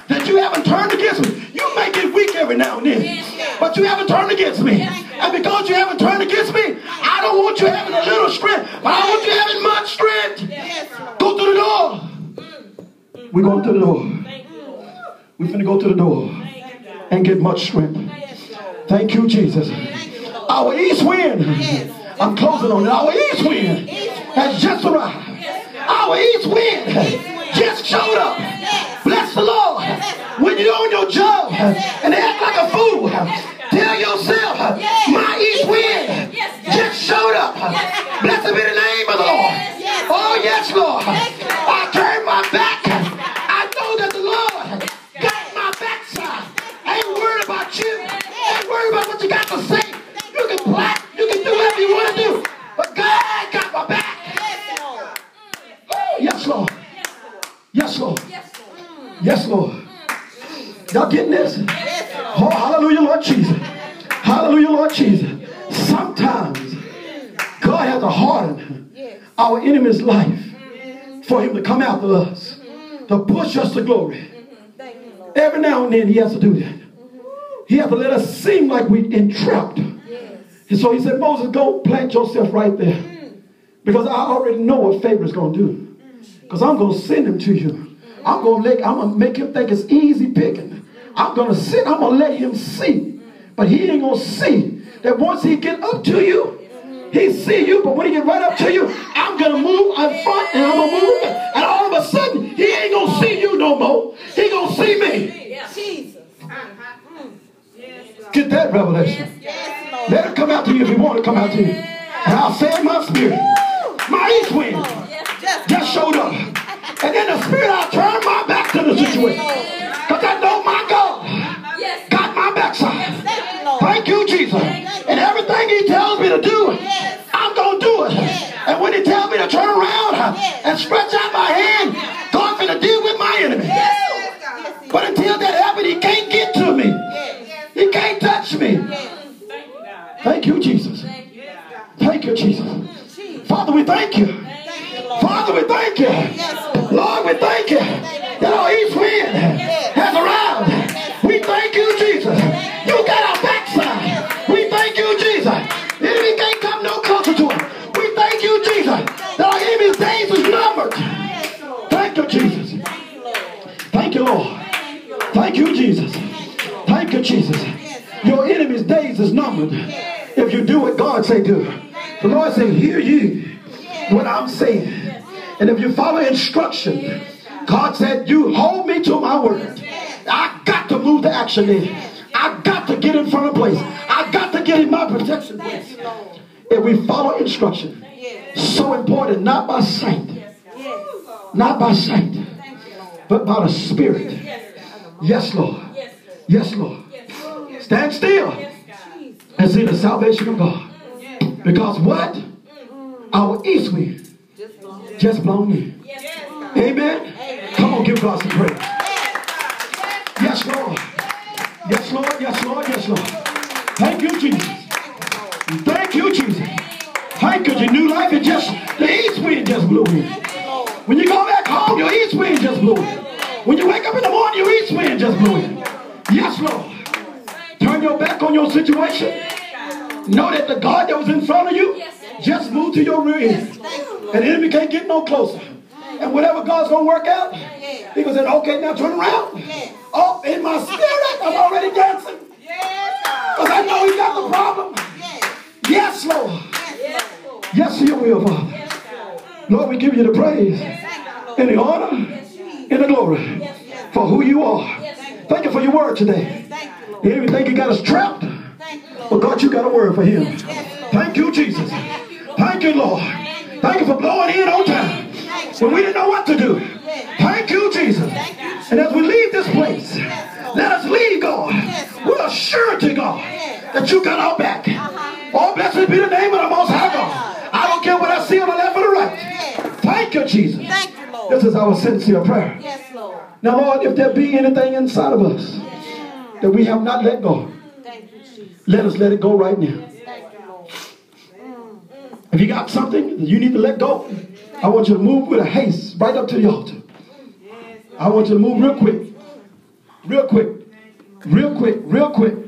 that you haven't turned against me. You may get weak every now and then, but you haven't turned against me. And because you haven't turned against me, I don't want you having a little strength, but I want you having much strength. Go through the door. We're going to the door. We're going to go to the door and get much strength. Thank you, Jesus. Our east wind, I'm closing on it. Our east wind has just arrived. Our east wind just showed up. Bless the Lord. When you're on your job and they act like a fool, tell yourself, my east wind just showed up. Blessed be the name of the Lord. Oh, yes, Lord. I turned my back. I know that the Lord got my backside. I ain't worried about you. I ain't worried about what you got to say. You can plot. You can do whatever you want to do. But God got my back. Yes, Lord. Yes, Lord. Yes, Lord. Y'all getting this? Oh, hallelujah, Lord Jesus. Hallelujah, Lord Jesus. Sometimes God has to harden our enemy's life for him to come after us, to push us to glory. Every now and then he has to do that. He has to let us seem like we're entrapped. And so he said, Moses, go plant yourself right there. Because I already know what favor is going to do. Because I'm going to send him to you. I'm going to make him think it's easy picking. I'm going to let him see. But he ain't going to see that once he get up to you, he see you. But when he get right up to you, I'm going to move in front and I'm going to move. And all of a sudden, he ain't going to see you no more. He going to see me. Jesus. Get that revelation. Let it come out to you if you want it to come out to you. And I'll say in my spirit, my east wind just showed up. And in the spirit, I turn my back to the situation. Because I know my God got my backside. Thank you, Jesus. And everything he tells me to do, I'm going to do it. And when he tells me to turn around and stretch out my hand, God's going to deal with my enemy. But until that happens, he can't get to me. He can't touch me. Thank you, Jesus. Thank you, Jesus. Father, we thank you. Father, we thank you. Lord, we thank you that our east wind has arrived. We thank you, Jesus. You got our backside. We thank you, Jesus. The enemy can't come no closer to him. We thank you, Jesus, that our enemy's days is numbered. Thank you, Jesus. Thank you, Lord. Thank you, Jesus. Thank you, Jesus. Your enemy's days is numbered if you do what God say do. The Lord said, hear ye what I'm saying. And if you follow instruction, God said, you hold me to my word. I got to move to action then. I got to get in front of place. I got to get in my protection place. If we follow instruction, so important, not by sight, not by sight, but by the Spirit. Yes, Lord. Yes, Lord. Stand still and see the salvation of God. Because what? Our east wind just blown in. Amen. Come on, give God some praise. Yes, Lord. Yes, Lord. Yes, Lord. Yes, Lord. Thank you, Jesus. Thank you, Jesus. Thank you. Your new life is just, the east wind just blew in. When you go back home, your east wind just blew in. When you wake up in the morning, your east wind just blew in. Yes, Lord. Turn your back on your situation. Know that the God that was in front of you just moved to your rear end. And the enemy can't get no closer. And whatever God's going to work out, he going to say, okay, now turn around. Oh, in my spirit, I'm already dancing. Because I know he got the problem. Yes, Lord. Yes, you will, Father. Lord, we give you the praise and the honor and the glory for who you are. Thank you for your word today. The enemy think he got us trapped. But God, you got a word for him. Thank you, Jesus. Thank you, Lord. Thank you for blowing in on time when we didn't know what to do. Thank you, Jesus. And as we leave this place, let us leave, God, with a surety, God, that you got our back. Oh, blessed be the name of the Most High God. I don't care what I see on the left or the right. Thank you, Jesus. This is our sincere prayer. Now, Lord, if there be anything inside of us that we have not let go, let us let it go right now. If you got something that you need to let go, I want you to move with a haste right up to the altar. I want you to move real quick. Real quick. Real quick.